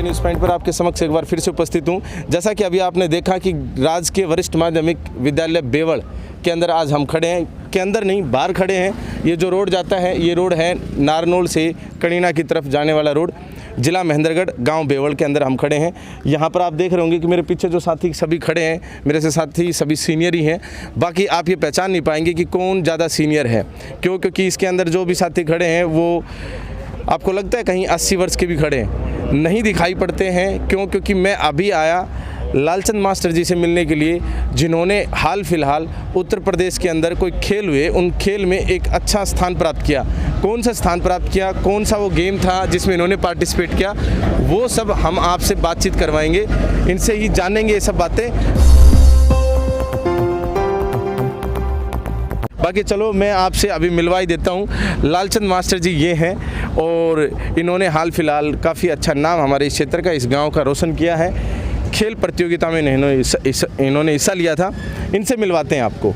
News point पर आपके समक्ष एक बार फिर से उपस्थित हूँ। जैसा कि अभी आपने देखा कि राजकीय वरिष्ठ माध्यमिक विद्यालय बेवड़ के अंदर आज हम खड़े हैं, के अंदर नहीं बाहर खड़े हैं। ये जो रोड जाता है ये रोड है नारनौल से कणीना की तरफ जाने वाला रोड, जिला महेंद्रगढ़, गांव बेवड़ के अंदर हम खड़े हैं। यहाँ पर आप देख रहे होंगे कि मेरे पीछे जो साथी सभी खड़े हैं, मेरे से साथी सभी सीनियर ही हैं। बाकी आप ये पहचान नहीं पाएंगे कि कौन ज़्यादा सीनियर है, क्योंकि इसके अंदर जो भी साथी खड़े हैं वो आपको लगता है कहीं 80 वर्ष के भी खड़े हैं, नहीं दिखाई पड़ते हैं। क्योंकि मैं अभी आया लालचंद मास्टर जी से मिलने के लिए, जिन्होंने हाल फिलहाल उत्तर प्रदेश के अंदर कोई खेल हुए, उन खेल में एक अच्छा स्थान प्राप्त किया। कौन सा स्थान प्राप्त किया, कौन सा वो गेम था जिसमें इन्होंने पार्टिसिपेट किया, वो सब हम आपसे बातचीत करवाएंगे, इनसे ही जानेंगे ये सब बातें। बाकी चलो मैं आपसे अभी मिलवा ही देता हूँ। लालचंद मास्टर जी ये हैं और इन्होंने हाल फिलहाल काफ़ी अच्छा नाम हमारे इस क्षेत्र का, इस गांव का रोशन किया है। खेल प्रतियोगिता में इन्होंने हिस्सा लिया था। इनसे मिलवाते हैं आपको।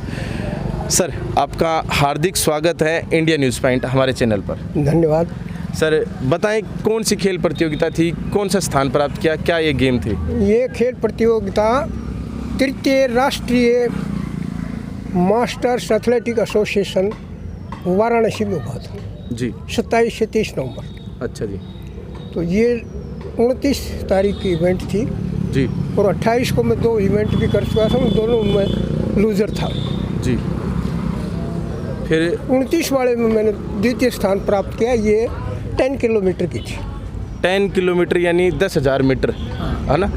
सर, आपका हार्दिक स्वागत है इंडिया न्यूज़ पॉइंट हमारे चैनल पर। धन्यवाद। सर बताएं, कौन सी खेल प्रतियोगिता थी, कौन सा स्थान प्राप्त किया, क्या ये गेम थी? ये खेल प्रतियोगिता तृतीय राष्ट्रीय मास्टर्स एथलेटिक एसोसिएशन वाराणसी में हुआ था जी, 27 से 30 नवंबर। अच्छा जी। तो ये 29 तारीख की इवेंट थी जी, और 28 को मैं 2 इवेंट भी कर चुका था, उन दोनों में लूज़र था जी। फिर 29 वाले में मैंने द्वितीय स्थान प्राप्त किया। ये 10 किलोमीटर की थी। 10 किलोमीटर यानी 10,000 मीटर, है ना?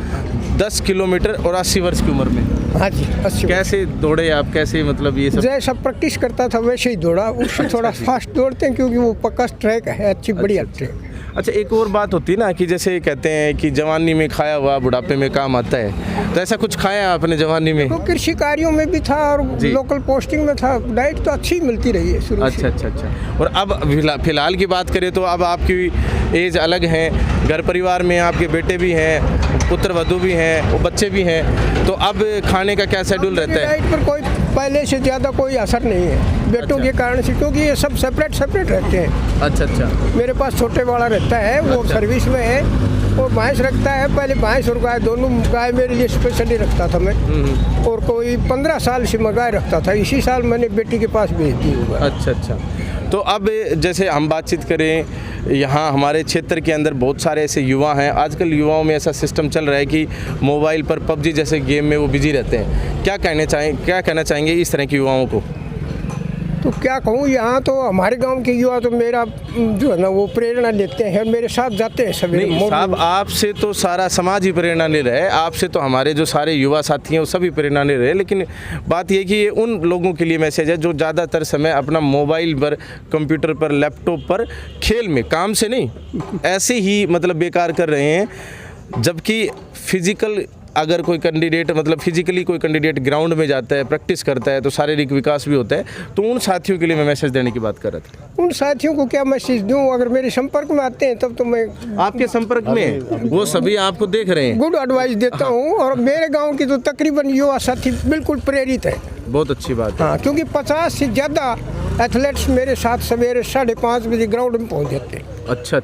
10 किलोमीटर और 80 वर्ष की उम्र में। हाँ जी, 80। कैसे दौड़े आप, कैसे मतलब ये सब? जैसा प्रैक्टिस करता था वैसे ही दौड़ा। उससे थोड़ा फास्ट दौड़ते हैं क्योंकि वो पक्का ट्रैक है, अच्छी बढ़िया ट्रैक। अच्छा, एक और बात होती है ना कि जैसे कहते हैं कि जवानी में खाया हुआ बुढ़ापे में काम आता है, तो ऐसा कुछ खाया आपने जवानी में? तो कृषि कार्यों में भी था और लोकल पोस्टिंग में था। डाइट तो अच्छी मिलती रही है शुरू से। अच्छा। और अब फिलहाल की बात करें तो अब आपकी एज अलग है, घर परिवार में आपके बेटे भी हैं, पुत्र वधू भी हैं, वो बच्चे भी हैं, तो अब खाने का क्या शेड्यूल रहता है? डाइट पर कोई पहले से ज़्यादा कोई असर नहीं है बेटों के कारण से, क्योंकि ये सब सेपरेट रहते हैं। अच्छा। मेरे पास छोटे वाला रहता है, वो सर्विस में है, वो भैंस रखता है। पहले भैंस और गाय दोनों, गाय मेरे लिए स्पेशली रखता था मैं, और कोई 15 साल से मैं गाय रखता था। इसी साल मैंने बेटी के पास भेज दी होगा। अच्छा। तो अब जैसे हम बातचीत करें, यहाँ हमारे क्षेत्र के अंदर बहुत सारे ऐसे युवा हैं। आजकल युवाओं में ऐसा सिस्टम चल रहा है कि मोबाइल पर पबजी जैसे गेम में वो बिजी रहते हैं। क्या कहना चाहेंगे इस तरह के युवाओं को? तो क्या कहूँ, यहाँ तो हमारे गांव के युवा तो मेरा जो है ना वो प्रेरणा लेते हैं, मेरे साथ जाते हैं सभी। साहब, आपसे तो सारा समाज ही प्रेरणा ले रहा है, आपसे तो हमारे जो सारे युवा साथी हैं वो सभी प्रेरणा ले रहे हैं। लेकिन बात ये कि ये उन लोगों के लिए मैसेज है जो ज़्यादातर समय अपना मोबाइल पर, कंप्यूटर पर, लैपटॉप पर, खेल में, काम से नहीं, ऐसे ही मतलब बेकार कर रहे हैं। जबकि फिजिकल अगर कोई कैंडिडेट मतलब फिजिकली कोई कैंडिडेट ग्राउंड में जाता है, प्रैक्टिस करता है, तो शारीरिक विकास भी होता है। तो उन साथियों के लिए मैं मैसेज देने की बात कर रहा था। उन साथियों को क्या मैसेज दूं? अगर मेरे संपर्क में आते हैं तब तो मैं आपके संपर्क में, वो सभी आपको देख रहे हैं, गुड एडवाइस देता हूं। और मेरे गांव की तो तकरीबन युवा साथी बिल्कुल प्रेरित है। बहुत अच्छी बात है। हाँ, क्योंकि 50 से ज़्यादा एथलेट्स मेरे साथ सवेरे 5:30 बजे ग्राउंड में पहुंच जाते हैं। अच्छा।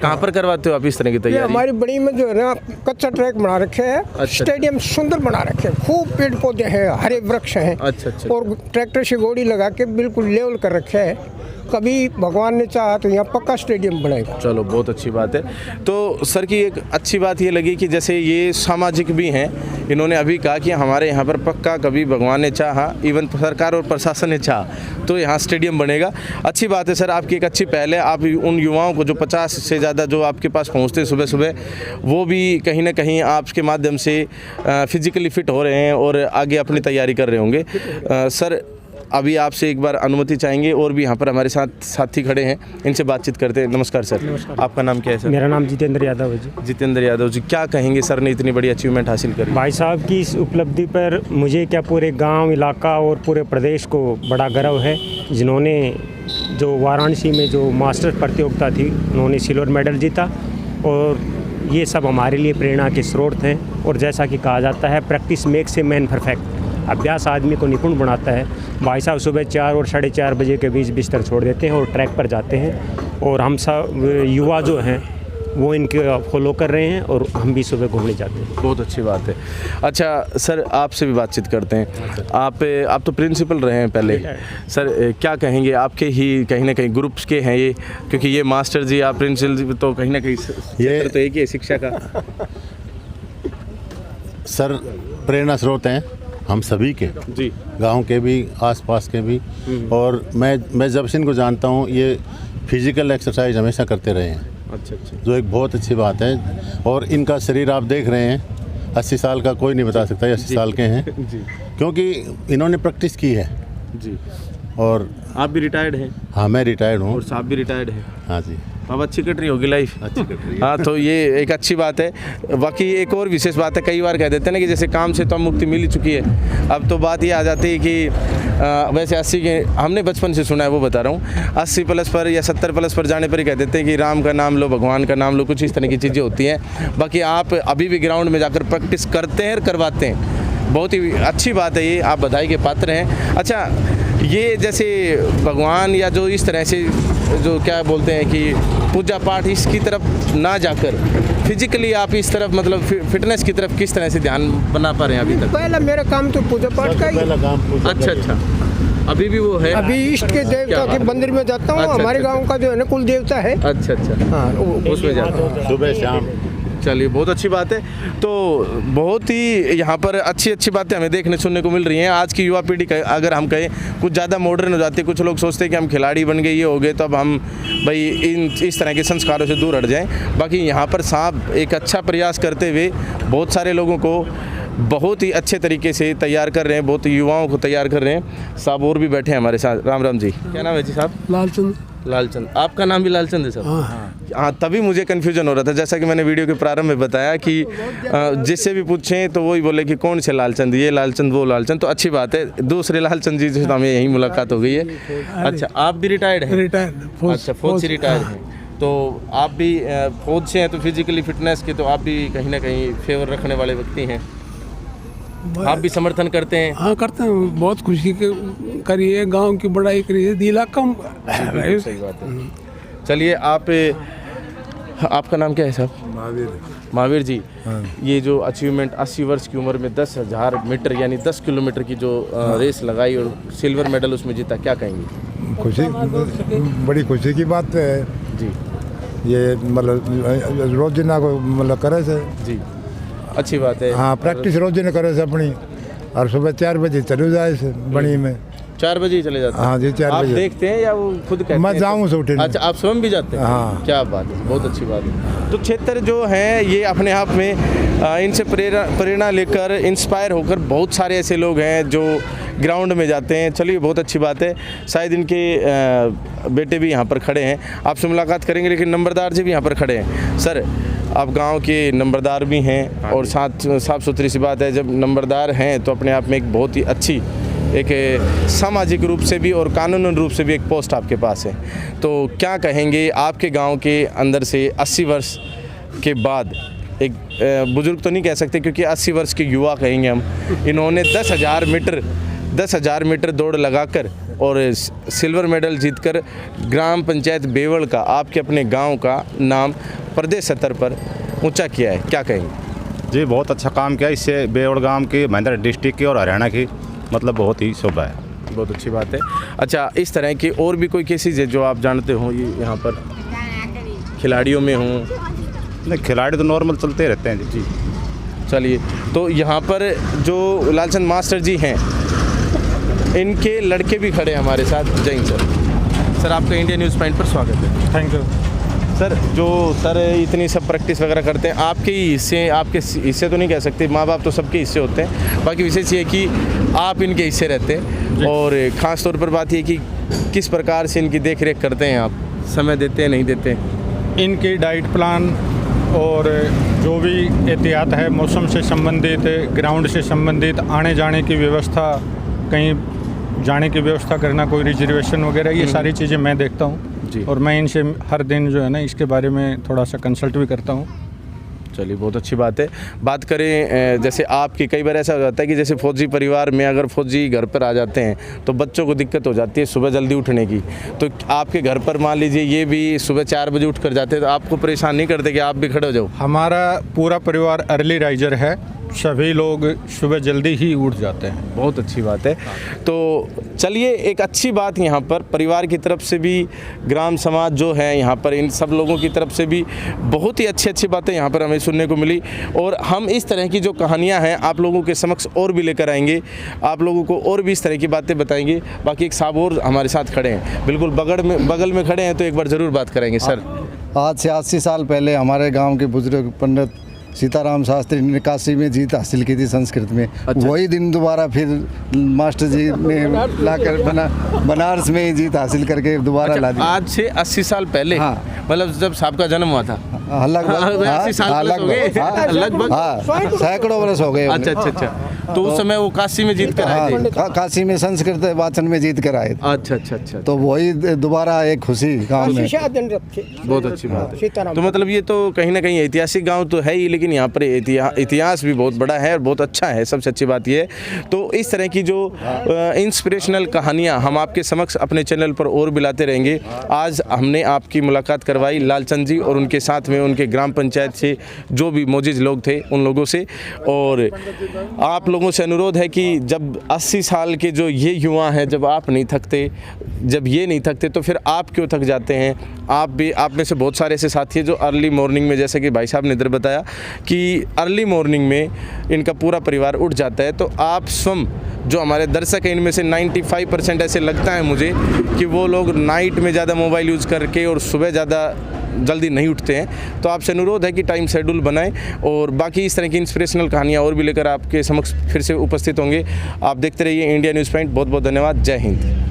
कहाँ पर करवाते हो आप इस तरह की तैयारी? हमारी बड़ी में जो है ना कच्चा ट्रैक बना रखे है। स्टेडियम सुंदर बना रखे हैं, खूब पेड़ पौधे हैं, हरे वृक्ष हैं। अच्छा। और ट्रैक्टर से गोड़ी लगा के बिल्कुल लेवल कर रखे है। कभी भगवान ने चाहा तो यहाँ पक्का स्टेडियम बनाएगा। चलो, बहुत अच्छी बात है। तो सर की एक अच्छी बात ये लगी कि जैसे ये सामाजिक भी हैं। इन्होंने अभी कहा कि हमारे यहाँ पर पक्का कभी भगवान ने चाहा, इवन सरकार और प्रशासन ने चाहा तो यहाँ स्टेडियम बनेगा। अच्छी बात है सर, आपकी एक अच्छी पहल है। आप उन युवाओं को जो 50 से ज़्यादा जो आपके पास पहुँचते सुबह, वो भी कहीं ना कहीं आपके माध्यम से फिजिकली फिट हो रहे हैं और आगे अपनी तैयारी कर रहे होंगे। सर, अभी आपसे एक बार अनुमति चाहेंगे, और भी यहाँ पर हमारे साथ साथी खड़े हैं, इनसे बातचीत करते हैं। नमस्कार सर। नमस्कार। आपका नाम क्या है सर? मेरा नाम जितेंद्र यादव है जी। जितेंद्र यादव जी, क्या कहेंगे सर ने इतनी बड़ी अचीवमेंट हासिल करी? भाई साहब की इस उपलब्धि पर मुझे क्या पूरे गांव, इलाका और पूरे प्रदेश को बड़ा गर्व है। जिन्होंने जो वाराणसी में जो मास्टर प्रतियोगिता थी, उन्होंने सिल्वर मेडल जीता, और ये सब हमारे लिए प्रेरणा के स्रोत हैं। और जैसा कि कहा जाता है, practice makes a man perfect. अभ्यास आदमी को निपुण बनाता है। भाई साहब सुबह 4 और 4:30 बजे के बीच बिस्तर छोड़ देते हैं और ट्रैक पर जाते हैं। और हम सब युवा जो हैं वो इनके फॉलो कर रहे हैं और हम भी सुबह घूमने जाते हैं। बहुत अच्छी बात है। अच्छा सर, आपसे भी बातचीत करते हैं। आप तो प्रिंसिपल रहे हैं पहले। सर क्या कहेंगे, आपके ही कहीं ना कहीं ग्रुप्स के हैं ये, क्योंकि ये मास्टर जी आप प्रिंसिपल जी तो कहीं ना कहीं ये तो एक ही है शिक्षा का। सर प्रेरणा स्रोत हैं हम सभी के जी, गांव के भी, आसपास के भी। और मैं जब से इनको जानता हूं, ये फिजिकल एक्सरसाइज हमेशा करते रहे हैं। अच्छा अच्छा, जो एक बहुत अच्छी बात है। और इनका शरीर आप देख रहे हैं, 80 साल का कोई नहीं बता सकता ये 80 साल के हैं, जी क्योंकि इन्होंने प्रैक्टिस की है। जी। और आप भी रिटायर्ड हैं? हाँ, मैं रिटायर्ड हूँ। और साहब भी रिटायर्ड हैं? हाँ जी। अब अच्छी कट रही होगी लाइफ? अच्छी कट रही है। हाँ, तो ये एक अच्छी बात है। बाकी एक और विशेष बात है, कई बार कह देते हैं ना कि जैसे काम से तो हम मुक्ति मिल ही चुकी है। अब तो बात ये आ जाती है कि वैसे 80 के हमने बचपन से सुना है, वो बता रहा हूँ, 80 प्लस पर या 70 प्लस पर जाने पर ही कह देते हैं कि राम का नाम लो, भगवान का नाम लो, कुछ इस तरह की चीज़ें होती हैं। बाकी आप अभी भी ग्राउंड में जाकर प्रैक्टिस करते हैं और करवाते हैं, बहुत ही अच्छी बात है ये, आप बधाई के पात्र हैं। अच्छा, ये जैसे भगवान या जो इस तरह से जो क्या बोलते हैं कि पूजा पाठ, इसकी तरफ ना जाकर फिजिकली आप इस तरफ मतलब फिटनेस की तरफ किस तरह से ध्यान बना पा रहे हैं अभी तक? पहला मेरा काम तो पूजा पाठ का ही। पहला काम पूजा अच्छा अच्छा, अभी भी वो है? अभी इष्ट के देवता के मंदिर में जाता हूँ। अच्छा, हमारे अच्छा, गांव का जो है ना कुल देवता है। अच्छा अच्छा, हाँ, उसमें जाता हूँ सुबह शाम। चलिए, बहुत अच्छी बात है। तो बहुत ही यहाँ पर अच्छी बातें हमें देखने सुनने को मिल रही हैं। आज की युवा पीढ़ी अगर हम कहें कुछ ज़्यादा मॉडर्न हो जाती है, कुछ लोग सोचते हैं कि हम खिलाड़ी बन गए, ये हो गए, तो अब हम भाई इस तरह के संस्कारों से दूर हट जाएं। बाकी यहाँ पर साहब एक अच्छा प्रयास करते हुए बहुत सारे लोगों को बहुत ही अच्छे तरीके से तैयार कर रहे हैं, बहुत युवाओं को तैयार कर रहे हैं। साहब और भी बैठे हैं हमारे साथ। राम राम जी, क्या नाम है जी साहब? लालचंद। लालचंद, आपका नाम भी लालचंद है साहब? हाँ, तभी मुझे कन्फ्यूजन हो रहा था, जैसा कि मैंने वीडियो के प्रारंभ में बताया कि जिससे भी पूछें तो वही बोले कि कौन से लालचंद, ये लालचंद वो लालचंद। तो अच्छी बात है, दूसरे लालचंद जी से तो हमें यही मुलाकात हो गई है। अच्छा, आप भी रिटायर्ड हैं? रिटायर्ड। अच्छा, फौज से रिटायर्ड हैं, तो आप भी फौज से हैं, तो फिजिकली फिटनेस के तो आप भी कहीं ना कहीं फेवर रखने वाले व्यक्ति हैं, आप भी समर्थन करते हैं? हाँ, करते हैं। बहुत खुशी करिए, गांव की बड़ाई करिए, दिला कम। सही बात है। चलिए, आपका नाम क्या है साहब? महावीर जी। ये जो अचीवमेंट 80 वर्ष की उम्र में 10,000 मीटर यानी 10 किलोमीटर की जो रेस लगाई और सिल्वर मेडल उसमें जीता, क्या कहेंगे? खुशी, बड़ी खुशी की बात है जी। ये मतलब रोजाना को मतलब करे से जी, अच्छी बात है। हाँ, प्रैक्टिस रोजाना करे से अपनी। और सुबह 4 बजे चलो जाए से बनी में। 4 बजे ही चले जाते हैं? हाँ जी, 4 आप बजे। देखते हैं या वो खुद कहते हैं? मैं जाऊँ से उठे। अच्छा, आप स्वयं भी जाते हैं? हाँ। क्या बात है, बहुत अच्छी बात है। तो क्षेत्र जो है ये अपने आप में इनसे प्रेरणा लेकर इंस्पायर होकर बहुत सारे ऐसे लोग हैं जो ग्राउंड में जाते हैं। चलिए, बहुत अच्छी बात है। शायद इनके बेटे भी यहाँ पर खड़े हैं, आपसे मुलाकात करेंगे, लेकिन नंबरदार जी भी यहाँ पर खड़े हैं। सर, आप गांव के नंबरदार भी हैं और साफ सुथरी सी बात है, जब नंबरदार हैं तो अपने आप में एक बहुत ही अच्छी एक सामाजिक रूप से भी और कानूनी रूप से भी एक पोस्ट आपके पास है। तो क्या कहेंगे, आपके गांव के अंदर से 80 वर्ष के बाद एक बुजुर्ग तो नहीं कह सकते क्योंकि 80 वर्ष के युवा कहेंगे हम, इन्होंने 10,000 मीटर दौड़ लगाकर और सिल्वर मेडल जीतकर ग्राम पंचायत बेवड़ का, आपके अपने गांव का नाम प्रदेश स्तर पर ऊंचा किया है, क्या कहेंगे? जी, बहुत अच्छा काम किया। इससे बेवड़ गांव की, महेंद्र डिस्ट्रिक्ट की और हरियाणा की मतलब बहुत ही शोभा है। बहुत अच्छी बात है। अच्छा, इस तरह की और भी कोई केसेज है जो आप जानते हो ये यहाँ पर खिलाड़ियों में हों? नहीं, खिलाड़ी तो नॉर्मल चलते रहते हैं जी। चलिए, तो यहाँ पर जो लालचंद मास्टर जी हैं, इनके लड़के भी खड़े हैं हमारे साथ। जय हिंद सर। सर, आपका इंडिया न्यूज़ पॉइंट पर स्वागत है। Thank you sir. जो सर इतनी सब प्रैक्टिस वगैरह करते हैं, आपके हिस्से, आपके हिस्से तो नहीं कह सकते, माँ बाप तो सबके हिस्से होते हैं, बाकी विशेष ये कि आप इनके हिस्से रहते हैं और ख़ास तौर पर बात ये कि किस प्रकार से इनकी देख रेख करते हैं, आप समय देते हैं, नहीं देते? इनकी डाइट प्लान और जो भी एहतियात है, मौसम से संबंधित, ग्राउंड से संबंधित, आने जाने की व्यवस्था, कहीं जाने की व्यवस्था करना, कोई रिजर्वेशन वगैरह, ये सारी चीज़ें मैं देखता हूँ। और मैं इनसे हर दिन जो है ना इसके बारे में थोड़ा सा कंसल्ट भी करता हूँ। चलिए, बहुत अच्छी बात है। बात करें जैसे आपकी, कई बार ऐसा हो जाता है कि जैसे फौजी परिवार में अगर फौजी घर पर आ जाते हैं तो बच्चों को दिक्कत हो जाती है सुबह जल्दी उठने की, तो आपके घर पर मान लीजिए ये भी सुबह 4 बजे उठ कर जाते हैं, तो आपको परेशान नहीं करते कि आप भी खड़े हो जाओ? हमारा पूरा परिवार अर्ली राइजर है, सभी लोग सुबह जल्दी ही उठ जाते हैं। बहुत अच्छी बात है। तो चलिए, एक अच्छी बात यहाँ पर परिवार की तरफ से भी, ग्राम समाज जो है यहाँ पर, इन सब लोगों की तरफ से भी बहुत ही अच्छी बातें यहाँ पर हमें सुनने को मिली, और हम इस तरह की जो कहानियाँ हैं आप लोगों के समक्ष और भी लेकर आएंगे, आप लोगों को और भी इस तरह की बातें बताएंगे। बाकी एक साहब और हमारे साथ खड़े हैं, बिल्कुल बगल में खड़े हैं, तो एक बार ज़रूर बात कराएंगे। सर, आज से 80 साल पहले हमारे गांव के बुजुर्ग पंडित सीताराम शास्त्री ने काशी में जीत हासिल की थी संस्कृत में। अच्छा। वही दिन दोबारा फिर मास्टर जी ने लाकर बनारस में ही जीत हासिल करके दोबारा ला दी। आज से 80 साल पहले? हाँ। मतलब जब साहब का जन्म हुआ था? लगभग 80 साल प्लस हो गए। लगभग सैकड़ों वर्ष हो गए। अच्छा। तो उस समय वो काशी में जीत कर आए थे? काशी में संस्कृत वाचन में जीत कर आए थे। अच्छा। तो वही दोबारा एक खुशी गाँव में। बहुत अच्छी बात है। तो मतलब ये तो कहीं ना कहीं ऐतिहासिक गांव तो है ही, लेकिन यहाँ पर इतिहास भी बहुत बड़ा है और बहुत अच्छा है। सबसे अच्छी बात ये है। तो इस तरह की जो इंस्पिरेशनल कहानियाँ हम आपके समक्ष अपने चैनल पर और भी लाते रहेंगे। आज हमने आपकी मुलाकात करवाई लालचंद जी और उनके साथ में उनके ग्राम पंचायत से जो भी मौजूद लोग थे उन लोगों से, और आप लोगों से अनुरोध है कि जब 80 साल के जो ये युवा हैं, जब आप नहीं थकते, जब ये नहीं थकते, तो फिर आप क्यों थक जाते हैं? आप में से बहुत सारे ऐसे साथी हैं जो अर्ली मॉर्निंग में, जैसे कि भाई साहब ने इधर बताया कि अर्ली मॉर्निंग में इनका पूरा परिवार उठ जाता है, तो आप स्वयं जो हमारे दर्शक हैं इनमें से 95% ऐसे लगता है मुझे कि वो लोग नाइट में ज़्यादा मोबाइल यूज़ करके और सुबह ज़्यादा जल्दी नहीं उठते हैं। तो आपसे अनुरोध है कि टाइम शेड्यूल बनाएं, और बाकी इस तरह की इंस्पिरेशनल कहानियाँ और भी लेकर आपके समक्ष फिर से उपस्थित होंगे। आप देखते रहिए इंडिया न्यूज़ पॉइंट। बहुत बहुत धन्यवाद। जय हिंद।